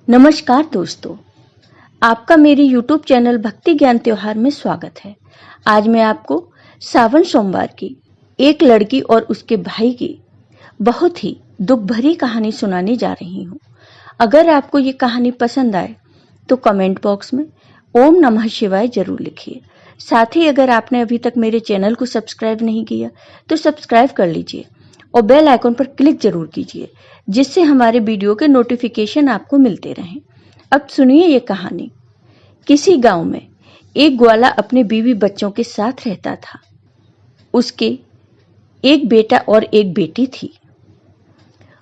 नमस्कार दोस्तों, आपका मेरे YouTube चैनल भक्ति ज्ञान त्योहार में स्वागत है। आज मैं आपको सावन सोमवार की एक लड़की और उसके भाई की बहुत ही दुख भरी कहानी सुनाने जा रही हूँ। अगर आपको ये कहानी पसंद आए तो कमेंट बॉक्स में ओम नमः शिवाय जरूर लिखिए। साथ ही अगर आपने अभी तक मेरे चैनल को सब्सक्राइब नहीं किया तो सब्सक्राइब कर लीजिए और बेल आइकन पर क्लिक जरूर कीजिए, जिससे हमारे वीडियो के नोटिफिकेशन आपको मिलते रहें। अब सुनिए ये कहानी। किसी गांव में एक ग्वाला अपने बीवी बच्चों के साथ रहता था। उसके एक बेटा और एक बेटी थी।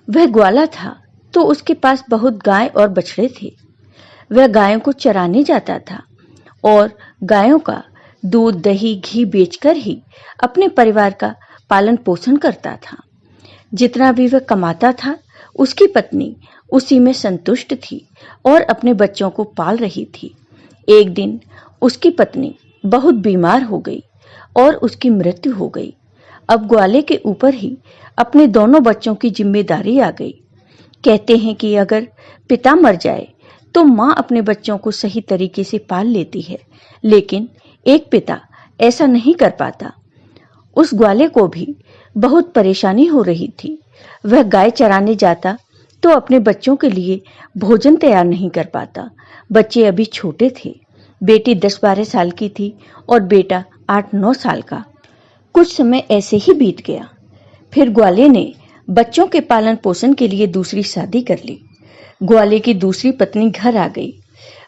वह ग्वाला था तो उसके पास बहुत गाय और बछड़े थे। वह गायों को चराने जाता था और गायों का दूध, दही, घी बेचकर ही अपने परिवार का पालन पोषण करता था। जितना भी वह कमाता था, उसकी पत्नी उसी में संतुष्ट थी और अपने बच्चों को पाल रही थी। एक दिन उसकी पत्नी बहुत बीमार हो गई और उसकी मृत्यु हो गई। अब ग्वाले के ऊपर ही अपने दोनों बच्चों की जिम्मेदारी आ गई। कहते हैं कि अगर पिता मर जाए तो माँ अपने बच्चों को सही तरीके से पाल लेती है, लेकिन एक पिता ऐसा नहीं कर पाता। उस ग्वाले को भी बहुत परेशानी हो रही थी। वह गाय चराने जाता तो अपने बच्चों के लिए भोजन तैयार नहीं कर पाता। बच्चे अभी छोटे थे। बेटी 10-12 साल की थी और बेटा 8-9 साल का। कुछ समय ऐसे ही बीत गया। फिर ग्वाले ने बच्चों के पालन पोषण के लिए दूसरी शादी कर ली। ग्वाले की दूसरी पत्नी घर आ गई।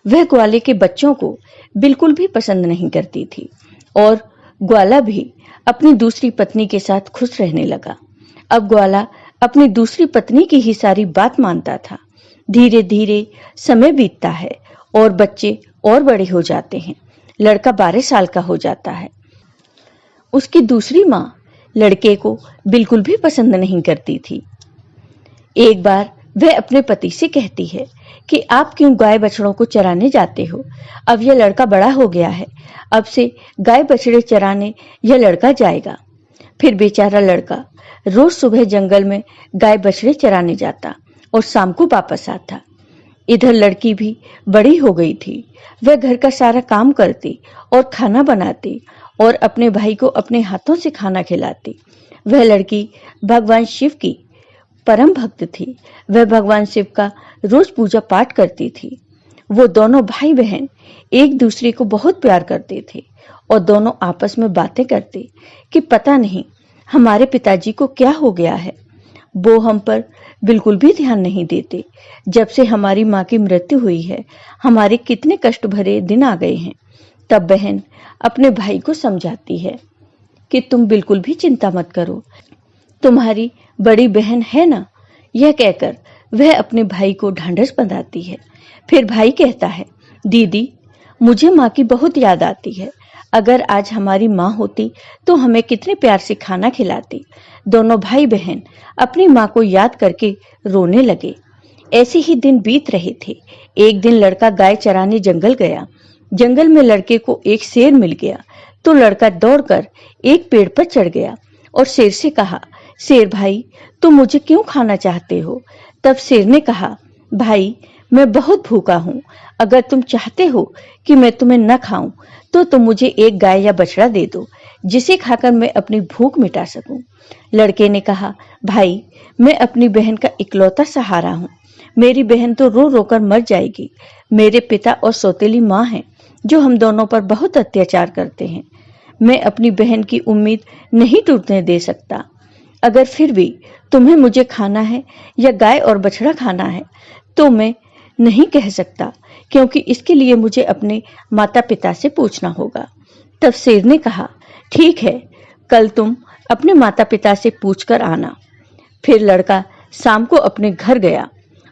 वह ग्वाले के बच्चों को बिल्कुल भी पसंद नहीं करती थी और ग्वाला भी अपनी दूसरी पत्नी के साथ खुश रहने लगा। अब ग्वाला अपनी दूसरी पत्नी की ही सारी बात मानता था। धीरे धीरे समय बीतता है और बच्चे और बड़े हो जाते हैं। लड़का 12 साल का हो जाता है। उसकी दूसरी माँ लड़के को बिल्कुल भी पसंद नहीं करती थी। एक बार वह अपने पति से कहती है कि आप क्यों गाय बछड़ों को चराने जाते हो? अब यह लड़का बड़ा हो गया है, अब से गाय बछड़े चराने यह लड़का जाएगा। फिर बेचारा लड़का रोज सुबह जंगल में गाय बछड़े चराने जाता और शाम को वापस आता। इधर लड़की भी बड़ी हो गई थी। वह घर का सारा काम करती और खाना बनाती और अपने भाई को अपने हाथों से खाना खिलाती। वह लड़की भगवान शिव की परम भक्त थी। वह भगवान शिव का रोज पूजा पाठ करती थी। वो दोनों भाई बहन एक दूसरे को बहुत प्यार करते थे और दोनों आपस में बातें करते कि पता नहीं हमारे पिताजी को क्या हो गया है। वो हम पर बिल्कुल भी ध्यान नहीं देते। जब से हमारी माँ की मृत्यु हुई है, हमारे कितने कष्ट भरे दिन आ गए हैं। तब बहन अपने भाई को समझाती है कि तुम बिल्कुल भी चिंता मत करो, तुम्हारी बड़ी बहन है ना। यह कहकर वह अपने भाई को ढांढस बंधाती है। फिर भाई कहता है, दीदी मुझे माँ की बहुत याद आती है। अगर आज हमारी माँ होती तो हमें कितने प्यार से खाना खिलाती। दोनों भाई बहन अपनी माँ को याद करके रोने लगे। ऐसे ही दिन बीत रहे थे। एक दिन लड़का गाय चराने जंगल गया। जंगल में लड़के को एक शेर मिल गया तो लड़का दौड़कर एक पेड़ पर चढ़ गया और शेर से कहा, शेर भाई तुम मुझे क्यों खाना चाहते हो? तब शेर ने कहा, भाई मैं बहुत भूखा हूँ। अगर तुम चाहते हो कि मैं तुम्हें न खाऊं तो तुम मुझे एक गाय या बछड़ा दे दो, जिसे खाकर मैं अपनी भूख मिटा सकूं। लड़के ने कहा, भाई मैं अपनी बहन का इकलौता सहारा हूँ। मेरी बहन तो रो रो कर मर जाएगी। मेरे पिता और सौतेली माँ हैं जो हम दोनों पर बहुत अत्याचार करते हैं। मैं अपनी बहन की उम्मीद नहीं टूटने दे सकता। अगर फिर भी तुम्हें मुझे खाना है या गाय और बछड़ा खाना है तो मैं नहीं कह सकता, क्योंकि इसके लिए मुझे अपने माता पिता से पूछना होगा। तब शेर ने कहा, ठीक है, कल तुम अपने माता पिता से पूछकर आना। फिर लड़का शाम को अपने घर गया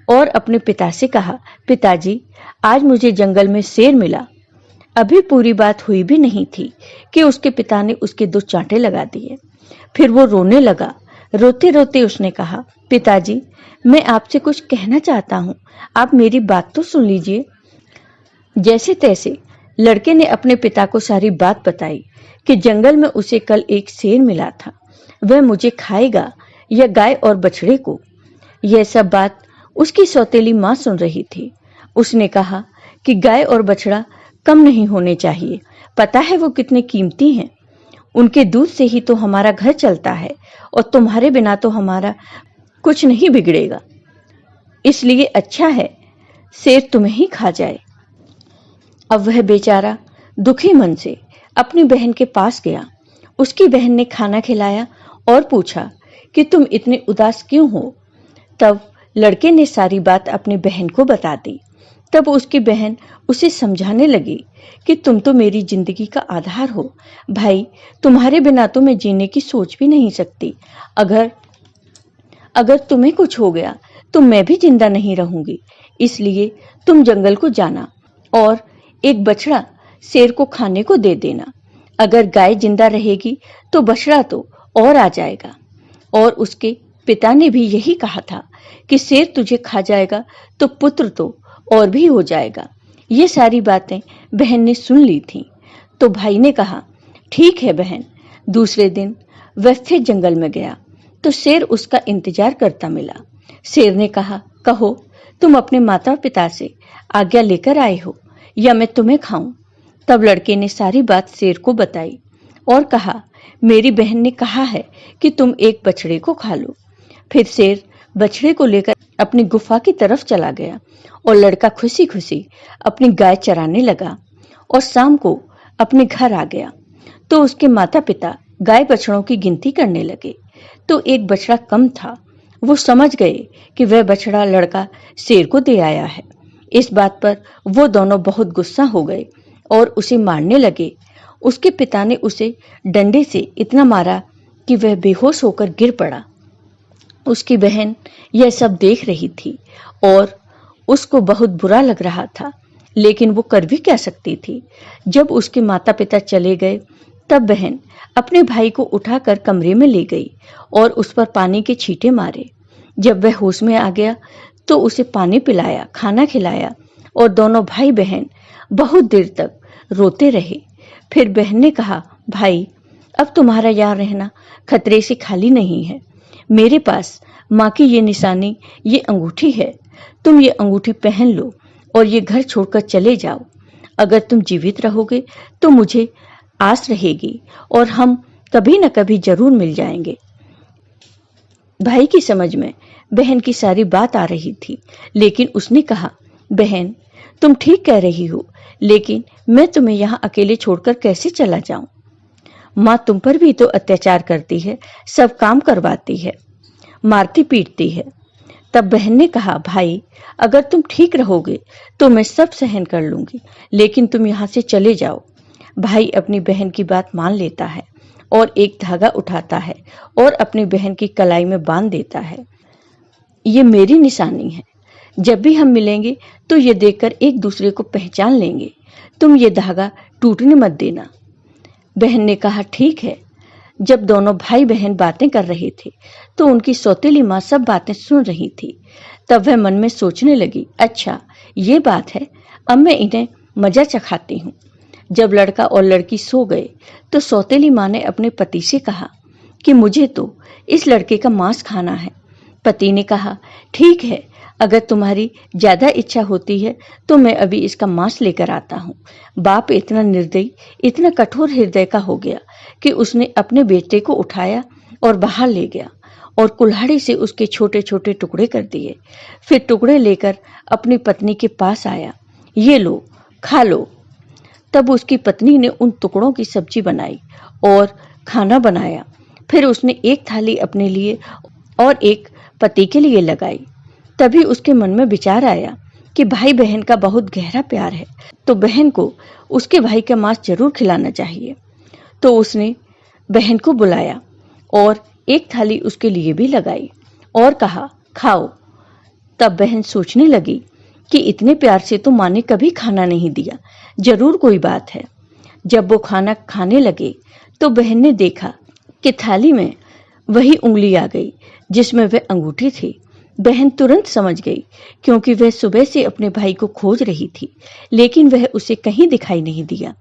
और अपने पिता से कहा, पिताजी आज मुझे जंगल में शेर मिला। अभी पूरी बात हुई भी नहीं थी कि उसके पिता ने उसके 2 चांटे लगा दिए। फिर वो रोने लगा। रोते रोते उसने कहा, पिताजी मैं आपसे कुछ कहना चाहता हूँ, आप मेरी बात तो सुन लीजिए। जैसे तैसे लड़के ने अपने पिता को सारी बात बताई कि जंगल में उसे कल एक शेर मिला था, वह मुझे खाएगा या गाय और बछड़े को। यह सब बात उसकी सौतेली माँ सुन रही थी। उसने कहा कि गाय और बछड़ा कम नहीं होने चाहिए। पता है वो कितने कीमती हैं। उनके दूध से ही तो हमारा घर चलता है और तुम्हारे बिना तो हमारा कुछ नहीं बिगड़ेगा। इसलिए अच्छा है शेर तुम्हें ही खा जाए। अब वह बेचारा दुखी मन से अपनी बहन के पास गया। उसकी बहन ने खाना खिलाया और पूछा कि तुम इतने उदास क्यों हो। तब लड़के ने सारी बात अपनी बहन को बता दी। तब उसकी बहन उसे समझाने लगी कि तुम तो मेरी जिंदगी का आधार हो भाई, तुम्हारे बिना तो मैं जीने की सोच भी नहीं सकती। अगर अगर तुम्हें कुछ हो गया तो मैं भी जिंदा नहीं रहूंगी। इसलिए तुम जंगल को जाना और एक बछड़ा शेर को खाने को दे देना। अगर गाय जिंदा रहेगी तो बछड़ा तो और आ जाएगा। और उसके पिता ने भी यही कहा था कि शेर तुझे खा जाएगा तो पुत्र तो और भी हो जाएगा। ये सारी बातें बहन ने सुन ली थीं। तो भाई ने कहा, ठीक है बहन। दूसरे दिन वह फिर जंगल में गया तो शेर उसका इंतजार करता मिला। शेर ने कहा, कहो तुम अपने माता पिता से आज्ञा लेकर आए हो या मैं तुम्हें खाऊं। तब लड़के ने सारी बात शेर को बताई और कहा, मेरी बहन ने कहा है कि तुम एक बछड़े को खा लो। फिर शेर बछड़े को लेकर अपनी गुफा की तरफ चला गया और लड़का खुशी खुशी अपनी गाय चराने लगा और शाम को अपने घर आ गया। तो उसके माता पिता गाय बछड़ों की गिनती करने लगे तो एक बछड़ा कम था। वो समझ गए कि वह बछड़ा लड़का शेर को दे आया है। इस बात पर वो दोनों बहुत गुस्सा हो गए और उसे मारने लगे। उसके पिता ने उसे डंडे से इतना मारा कि वह बेहोश होकर गिर पड़ा। उसकी बहन यह सब देख रही थी और उसको बहुत बुरा लग रहा था, लेकिन वो कर भी क्या सकती थी। जब उसके माता पिता चले गए तब बहन अपने भाई को उठाकर कमरे में ले गई और उस पर पानी के छींटे मारे। जब वह होश में आ गया तो उसे पानी पिलाया, खाना खिलाया और दोनों भाई बहन बहुत देर तक रोते रहे। फिर बहन ने कहा, भाई अब तुम्हारा यहाँ रहना खतरे से खाली नहीं है। मेरे पास माँ की ये निशानी, ये अंगूठी है। तुम ये अंगूठी पहन लो और ये घर छोड़कर चले जाओ। अगर तुम जीवित रहोगे तो मुझे आस रहेगी और हम कभी न कभी जरूर मिल जाएंगे। भाई की समझ में बहन की सारी बात आ रही थी, लेकिन उसने कहा, बहन तुम ठीक कह रही हो, लेकिन मैं तुम्हें यहाँ अकेले छोड़कर कैसे चला जाऊं। माँ तुम पर भी तो अत्याचार करती है, सब काम करवाती है, मारती पीटती है। तब बहन ने कहा, भाई अगर तुम ठीक रहोगे तो मैं सब सहन कर लूंगी, लेकिन तुम यहाँ से चले जाओ। भाई अपनी बहन की बात मान लेता है और एक धागा उठाता है और अपनी बहन की कलाई में बांध देता है। ये मेरी निशानी है, जब भी हम मिलेंगे तो ये देखकर एक दूसरे को पहचान लेंगे। तुम ये धागा टूटने मत देना। बहन ने कहा, ठीक है। जब दोनों भाई बहन बातें कर रहे थे तो उनकी सौतेली माँ सब बातें सुन रही थी। तब वह मन में सोचने लगी, अच्छा ये बात है, अब मैं इन्हें मजा चखाती हूँ। जब लड़का और लड़की सो गए तो सौतेली माँ ने अपने पति से कहा कि मुझे तो इस लड़के का मांस खाना है। पति ने कहा, ठीक है, अगर तुम्हारी ज्यादा इच्छा होती है तो मैं अभी इसका मांस लेकर आता हूँ। बाप इतना निर्दयी, इतना कठोर हृदय का हो गया कि उसने अपने बेटे को उठाया और बाहर ले गया और कुल्हाड़ी से उसके छोटे छोटे टुकड़े कर दिए। फिर टुकड़े लेकर अपनी पत्नी के पास आया, ये लो खा लो। तब उसकी पत्नी ने उन टुकड़ों की सब्जी बनाई और खाना बनाया। फिर उसने एक थाली अपने लिए और एक पति के लिए लगाई। तभी उसके मन में विचार आया कि भाई बहन का बहुत गहरा प्यार है, तो बहन को उसके भाई का मांस जरूर खिलाना चाहिए। तो उसने बहन को बुलाया और एक थाली उसके लिए भी लगाई और कहा, खाओ। तब बहन सोचने लगी कि इतने प्यार से तो माँ ने कभी खाना नहीं दिया, जरूर कोई बात है। जब वो खाना खाने लगे तो बहन ने देखा कि थाली में वही उंगली आ गई जिसमें वह अंगूठी थी। बहन तुरंत समझ गई, क्योंकि वह सुबह से अपने भाई को खोज रही थी, लेकिन वह उसे कहीं दिखाई नहीं दिया।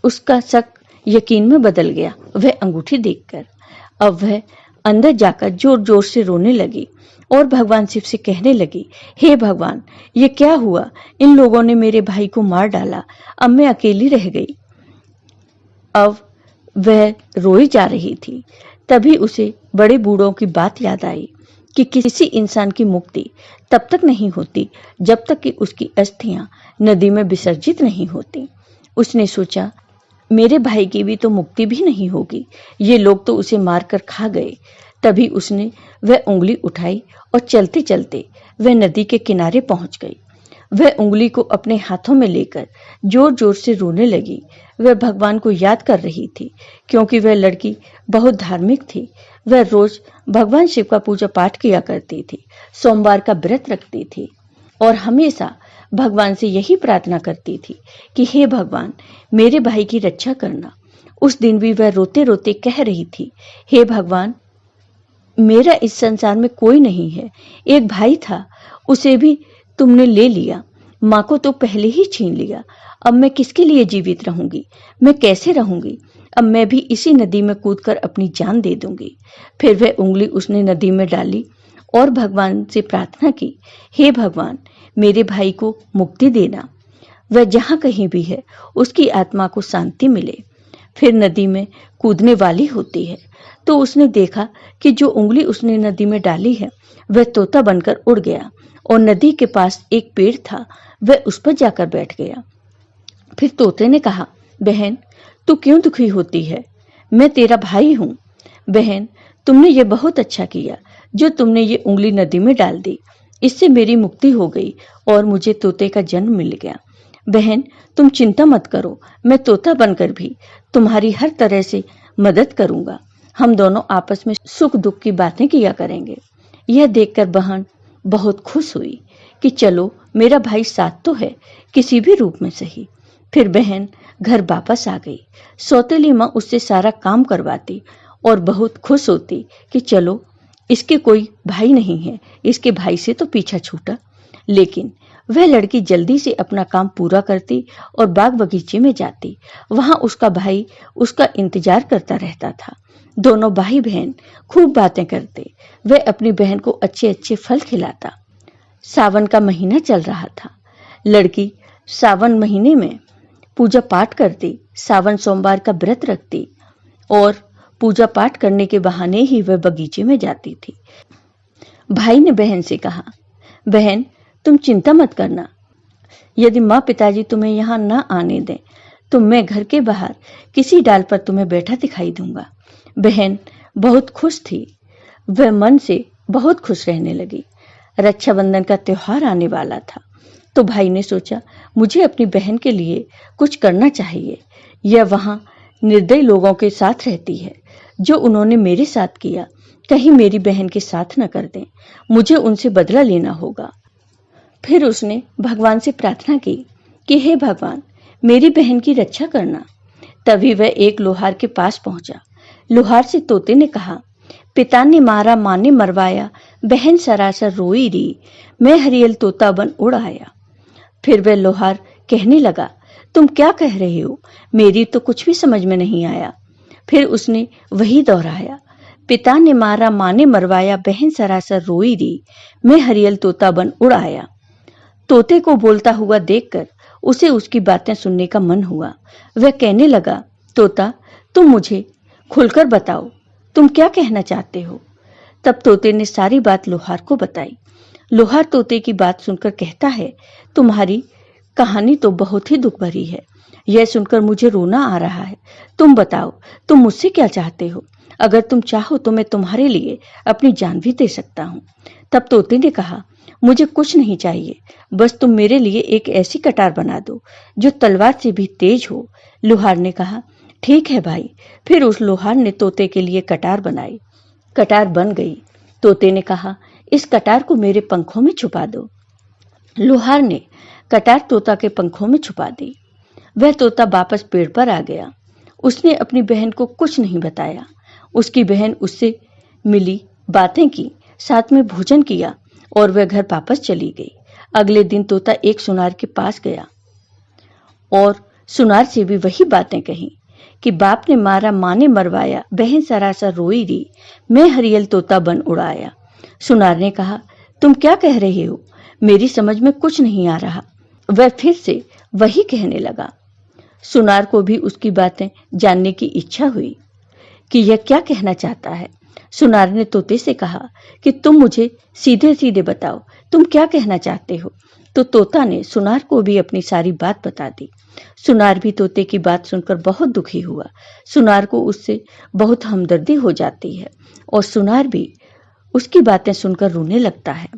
उसका शक यकीन में बदल गया वह अंगूठी देखकर। अब वह अंदर जाकर जोर जोर से रोने लगी और भगवान शिव से कहने लगी, हे भगवान, ये क्या हुआ? इन लोगों ने मेरे भाई को मार डाला। अब मैं अकेली रह गई। अब वह रोई जा रही थी। तभी उसे बड़े बूढ़ों की बात याद आई कि किसी इंसान की मुक्ति तब तक नहीं होती जब तक कि उसकी अस्थियां नदी में विसर्जित नहीं होती। उसने सोचा, मेरे भाई की भी तो मुक्ति भी नहीं होगी, ये लोग तो उसे मारकर खा गए। तभी उसने वह उंगली उठाई और चलते चलते वह नदी के किनारे पहुंच गई। वह उंगली को अपने हाथों में लेकर जोर जोर से रोने लगी। वह भगवान को याद कर रही थी, क्योंकि वह लड़की बहुत धार्मिक थी। वह रोज भगवान शिव का पूजा पाठ किया करती थी, सोमवार का व्रत रखती थी और हमेशा भगवान से यही प्रार्थना करती थी कि हे भगवान, मेरे भाई की रक्षा करना। उस दिन भी वह रोते रोते कह रही थी, हे भगवान, मेरा इस संसार में कोई नहीं है। एक भाई था, उसे भी तुमने ले लिया। माँ को तो पहले ही छीन लिया। अब मैं किसके लिए जीवित रहूंगी? मैं कैसे रहूंगी? अब मैं भी इसी नदी में कूदकर अपनी जान दे दूंगी। फिर वह उंगली उसने नदी में डाली और भगवान से प्रार्थना की, हे भगवान, मेरे भाई को मुक्ति देना। वह जहां कहीं भी है, उसकी आत्मा को शांति मिले। फिर नदी में कूदने वाली होती है तो उसने देखा कि जो उंगली उसने नदी में डाली है वह तोता बनकर उड़ गया और नदी के पास एक पेड़ था, वह उस पर जाकर बैठ गया। फिर तोते ने कहा, बहन, तू क्यों दुखी होती है? मैं तेरा भाई हूं। बहन, तुमने ये बहुत अच्छा किया जो तुमने ये उंगली नदी में डाल दी। इससे मेरी मुक्ति हो गई और मुझे तोते का जन्म मिल गया। बहन, तुम चिंता मत करो, मैं तोता बनकर भी तुम्हारी हर तरह से मदद करूंगा। हम दोनों आपस में सुख दुख की बातें किया करेंगे। यह देखकर बहन बहुत खुश हुई कि चलो, मेरा भाई साथ तो है, किसी भी रूप में सही। फिर बहन घर वापस आ गई। सौतेली माँ उससे सारा काम करवाती और बहुत खुश होती कि चलो, इसके कोई भाई नहीं है, इसके भाई से तो पीछा छूटा। लेकिन वह लड़की जल्दी से अपना काम पूरा करती और बाग बगीचे में जाती। वहां उसका भाई उसका इंतजार करता रहता था। दोनों भाई बहन खूब बातें करते। वह अपनी बहन को अच्छे अच्छे फल खिलाता। सावन का महीना चल रहा था। लड़की सावन महीने में पूजा पाठ करती, सावन सोमवार का व्रत रखती और पूजा पाठ करने के बहाने ही वह बगीचे में जाती थी। भाई ने बहन से कहा, बहन, तुम चिंता मत करना। यदि माँ पिताजी तुम्हें यहाँ न आने दें तो मैं घर के बाहर किसी डाल पर तुम्हें बैठा दिखाई दूंगा। बहन बहुत खुश थी। वह मन से बहुत खुश रहने लगी। रक्षाबंधन का त्योहार आने वाला था तो भाई ने सोचा, मुझे अपनी बहन के लिए कुछ करना चाहिए। यह वहां निर्दयी लोगों के साथ रहती है। जो उन्होंने मेरे साथ किया, कहीं मेरी बहन के साथ न कर दें। मुझे उनसे बदला लेना होगा। फिर उसने भगवान से प्रार्थना की कि हे भगवान, मेरी बहन की रक्षा करना। तभी वह एक लोहार के पास पहुंचा। लोहार से तोते ने कहा, पिता ने मारा, माँ ने मरवाया, बहन सरासर रोई री, मैं हरियल तोता बन उड़ आया। फिर वह लोहार कहने लगा, तुम क्या कह रहे हो? मेरी तो कुछ भी समझ में नहीं आया। फिर उसने वही दोहराया, पिता ने मारा, माँ ने मरवाया, बहन सरासर रोई री, मैं हरियल तोता बन उड़ आया। तोते को बोलता हुआ देखकर उसे उसकी बातें सुनने का मन हुआ। वह कहने लगा, तोता, तुम मुझे खुलकर बताओ, तुम क्या कहना चाहते हो? तब तोते ने सारी बात लोहार को बताई। लोहार तोते की बात सुनकर कहता है, तुम्हारी कहानी तो बहुत ही दुख भरी है। यह सुनकर मुझे रोना आ रहा है। तुम बताओ, तुम मुझसे क्या चाहते हो? अगर तुम चाहो तो मैं तुम्हारे लिए अपनी जान भी दे सकता हूँ। तब तोते ने कहा, मुझे कुछ नहीं चाहिए, बस तुम मेरे लिए एक ऐसी कटार बना दो जो तलवार से भी तेज हो। लोहार ने कहा, ठीक है भाई। फिर उस लोहार ने तोते के लिए कटार बनाई। कटार बन गई। तोते ने कहा, इस कटार को मेरे पंखों में छुपा दो। लोहार ने कटार तोता के पंखों में छुपा दी। वह तोता वापस पेड़ पर आ गया। उसने अपनी बहन को कुछ नहीं बताया। उसकी बहन उससे मिली, बातें की, साथ में भोजन किया और वह घर वापस चली गई। अगले दिन तोता एक सुनार के पास गया और सुनार से भी वही बातें कही कि बाप ने मारा, माँ ने मरवाया, बहन सरासर रोई री, मैं हरियल तोता बन उड़ाया। सुनार ने कहा, तुम क्या कह रहे हो? मेरी समझ में कुछ नहीं आ रहा। वह फिर से वही कहने लगा। सुनार को भी उसकी बातें जानने की इच्छा हुई कि यह क्या कहना चाहता है। सुनार ने तोते से कहा कि तुम मुझे सीधे सीधे बताओ, तुम क्या कहना चाहते हो? तो तोता ने सुनार को भी अपनी सारी बात बता दी। सुनार भी तोते की बात सुनकर बहुत दुखी हुआ। सुनार को उससे बहुत हमदर्दी हो जाती है और सुनार भी उसकी बातें सुनकर रोने लगता है।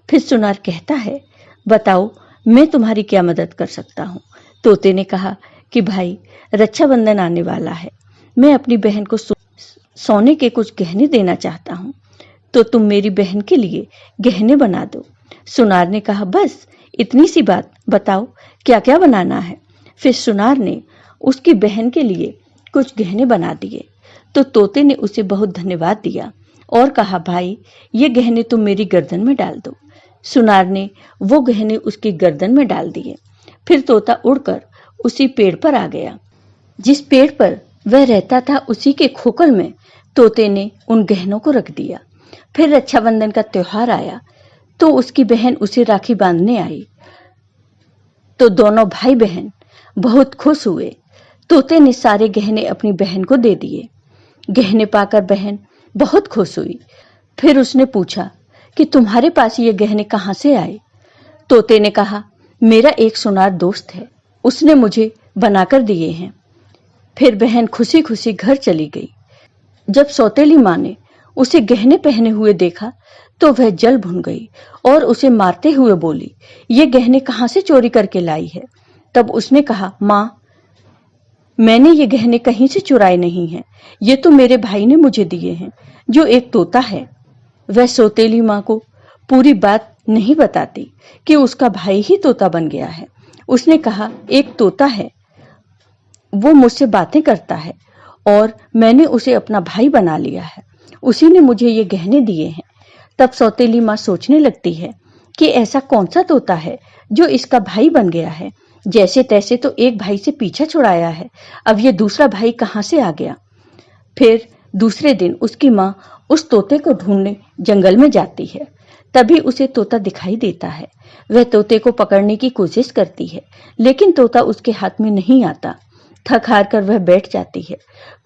फिर सुनार कहता है, बताओ मैं तुम्हारी क्या मदद कर सकता हूँ? तोते ने कहा कि भाई, रक्षाबंधन आने वाला है। मैं अपनी बहन को सोने के कुछ गहने देना चाहता हूँ, तो तुम मेरी बहन के लिए गहने बना दो। सुनार ने कहा, बस इतनी सी बात, बताओ क्या क्या बनाना है? फिर सुनार ने उसकी बहन के लिए कुछ गहने बना दिए। तो तोते ने उसे बहुत धन्यवाद दिया और कहा, भाई ये गहने तुम मेरी गर्दन में डाल दो। सुनार ने वो गहने उसकी गर्दन में डाल दिए। फिर तोता उड़कर उसी पेड़ पर आ गया। जिस पेड़ पर वह रहता था, उसी के खोखल में तोते ने उन गहनों को रख दिया। फिर रक्षाबंधन का त्योहार आया तो उसकी बहन उसे राखी बांधने आई। तो दोनों भाई बहन बहुत खुश हुए। तोते ने सारे गहने अपनी बहन को दे दिए। गहने पाकर बहन बहुत खुश हुई। फिर उसने पूछा कि तुम्हारे पास ये गहने कहाँ से आए? तोते ने कहा, मेरा एक सुनार दोस्त है, उसने मुझे बनाकर दिए हैं। फिर बहन खुशी खुशी घर चली गई। जब सौतेली माँ ने उसे गहने पहने हुए देखा तो वह जल भुन गई और उसे मारते हुए बोली, ये गहने कहाँ से चोरी करके लाई है? तब उसने कहा, माँ, मैंने ये गहने कहीं से चुराए नहीं हैं, ये तो मेरे भाई ने मुझे दिए हैं, जो एक तोता है। वह सौतेली माँ को पूरी बात नहीं बताती कि उसका भाई ही तोता बन गया है। उसने कहा, एक तोता है, वो मुझसे बातें करता है और मैंने उसे अपना भाई बना लिया है, उसी ने मुझे ये गहने दिए हैं। तब सौतेली माँ सोचने लगती है कि ऐसा कौन सा तोता है जो इसका भाई बन गया है। जैसे तैसे तो एक भाई से पीछा छुड़ाया है, अब ये दूसरा भाई कहाँ से आ गया? फिर दूसरे दिन उसकी माँ उस तोते को ढूंढने जंगल में जाती है। तभी उसे तोता दिखाई देता है। वह तोते को पकड़ने की कोशिश करती है, लेकिन तोता उसके हाथ में नहीं आता। थक हार कर वह बैठ जाती है।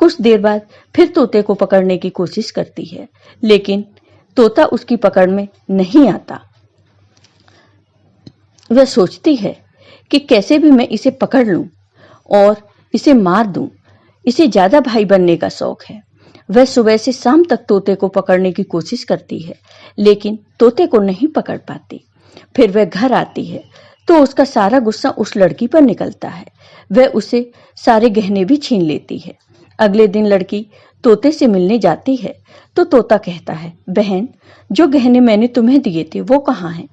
कुछ देर बाद फिर तोते को पकड़ने की कोशिश करती है, लेकिन तोता उसकी पकड़ में नहीं आता। वह सोचती है कि कैसे भी मैं इसे पकड़ लूं और इसे मार दूं। इसे ज्यादा भाई बनने का शौक है। वह सुबह से शाम तक तोते को पकड़ने की कोशिश करती है, लेकिन तोते को नहीं पकड़ पाती। फिर वह घर आती है तो उसका सारा गुस्सा उस लड़की पर निकलता है। वह उसे सारे गहने भी छीन लेती है। अगले दिन लड़की तोते से मिलने जाती है तो तोता कहता है, बहन, जो गहने मैंने तुम्हें दिए थे वो कहाँ हैं?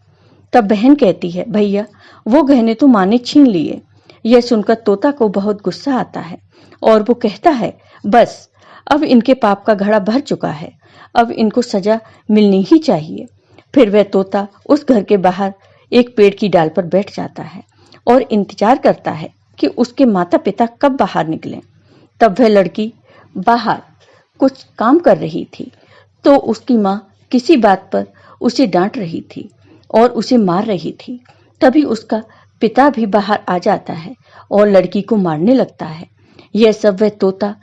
तब बहन कहती है, भैया, वो गहने तो माँ ने छीन लिए। यह सुनकर तोता को बहुत गुस्सा आता है और वो कहता है, बस अब इनके पाप का घड़ा भर चुका है, अब इनको सजा मिलनी ही चाहिए। फिर वह तोता उस घर के बाहर एक पेड़ की डाल पर बैठ जाता है और इंतजार करता है कि उसके माता पिता कब बाहर निकलें। तब वह लड़की बाहर कुछ काम कर रही थी तो उसकी माँ किसी बात पर उसे डांट रही थी और उसे मार रही थी। तभी उसका पिता भी बाहर आ जाता है और लड़की को मारने लगता है। यह सब वह तोता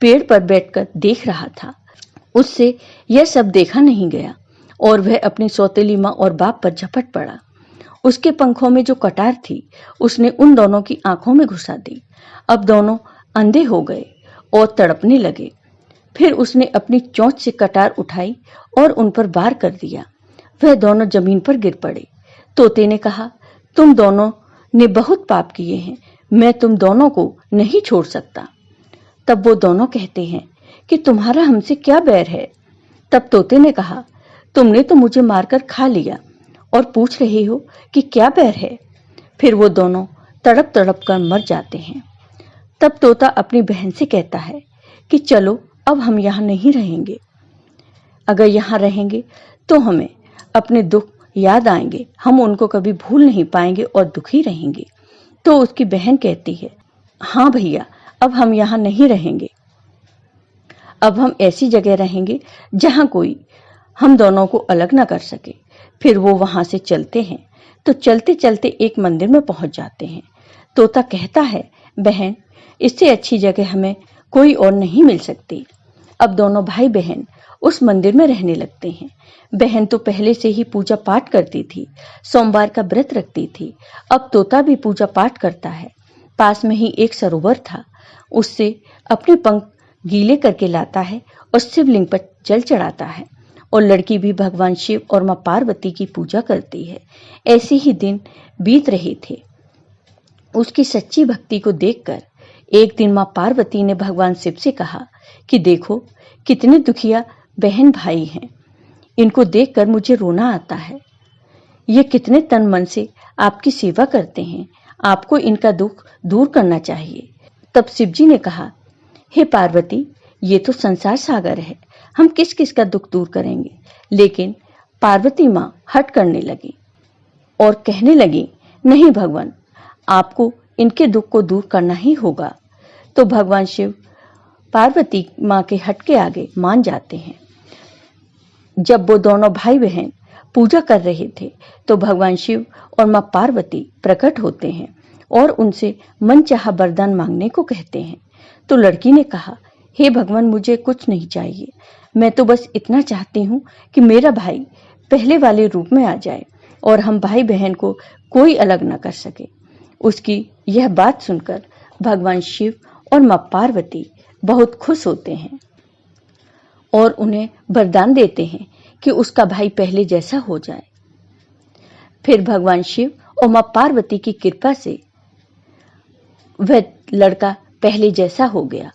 पेड़ पर बैठकर देख रहा था। उससे यह सब देखा नहीं गया और वह अपनी सौतेली माँ और बाप पर झपट पड़ा। उसके पंखों में जो कटार थी उसने उन दोनों की आंखों में घुसा दी। अब दोनों अंधे हो गए और तड़पने लगे। फिर उसने अपनी चोंच से कटार उठाई और उन पर वार कर दिया। वह दोनों जमीन पर गिर पड़े। तोते ने कहा, तुम दोनों ने बहुत पाप किए हैं, मैं तुम दोनों को नहीं छोड़ सकता। तब वो दोनों कहते हैं कि तुम्हारा हमसे क्या बैर है? तब तोते ने कहा, तुमने तो मुझे मारकर खा लिया और पूछ रहे हो कि क्या बैर है? फिर वो दोनों तड़प तड़प कर मर जाते हैं। तब तोता अपनी बहन से कहता है कि चलो अब हम यहाँ नहीं रहेंगे। अगर यहाँ रहेंगे तो हमें अपने दुख याद आएंगे, हम उनको कभी भूल नहीं पाएंगे और दुखी रहेंगे। तो उसकी बहन कहती है, हाँ भैया, अब हम यहाँ नहीं रहेंगे। अब हम ऐसी जगह रहेंगे जहाँ कोई हम दोनों को अलग ना कर सके। फिर वो वहां से चलते हैं तो चलते चलते एक मंदिर में पहुंच जाते हैं। तोता कहता है, बहन, इससे अच्छी जगह हमें कोई और नहीं मिल सकती। अब दोनों भाई बहन उस मंदिर में रहने लगते हैं। बहन तो पहले से ही पूजा पाठ करती थी, सोमवार का व्रत रखती थी। अब तोता भी पूजा पाठ करता है। पास में ही एक सरोवर था, उससे अपने पंख गीले करके लाता है और शिवलिंग पर जल चढ़ाता है। और लड़की भी भगवान शिव और मां पार्वती की पूजा करती है। ऐसे ही दिन बीत रहे थे। उसकी सच्ची भक्ति को देखकर एक दिन मां पार्वती ने भगवान शिव से कहा कि देखो, कितने दुखिया बहन भाई हैं। इनको देखकर मुझे रोना आता है। ये कितने तन मन से आपकी सेवा करते हैं। आपको इनका दुख दूर करना चाहिए। तब शिव जी ने कहा, हे पार्वती, ये तो संसार सागर है, हम किस किस का दुख दूर करेंगे। लेकिन पार्वती माँ हट करने लगी और कहने लगी, नहीं भगवान, आपको इनके दुख को दूर करना ही होगा। तो भगवान शिव पार्वती माँ के हट के आगे मान जाते हैं। जब वो दोनों भाई बहन पूजा कर रहे थे तो भगवान शिव और माँ पार्वती प्रकट होते हैं और उनसे मनचाहा वरदान मांगने को कहते हैं। तो लड़की ने कहा, हे भगवान, मुझे कुछ नहीं चाहिए। मैं तो बस इतना चाहती हूँ कि मेरा भाई पहले वाले रूप में आ जाए और हम भाई बहन को कोई अलग न कर सके। उसकी यह बात सुनकर भगवान शिव और माँ पार्वती बहुत खुश होते हैं और उन्हें वरदान देते हैं कि उसका भाई पहले जैसा हो जाए। फिर भगवान शिव और माँ पार्वती की कृपा से वह लड़का पहले जैसा हो गया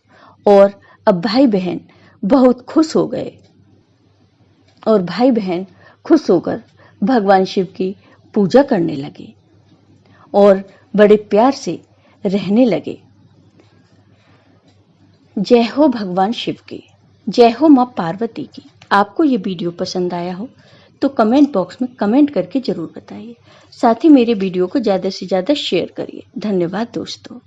और अब भाई बहन बहुत खुश हो गए और भाई बहन खुश होकर भगवान शिव की पूजा करने लगे और बड़े प्यार से रहने लगे। जय हो भगवान शिव की, जय हो माँ पार्वती की। आपको ये वीडियो पसंद आया हो तो कमेंट बॉक्स में कमेंट करके जरूर बताइए। साथ ही मेरे वीडियो को ज़्यादा से ज़्यादा शेयर करिए। धन्यवाद दोस्तों।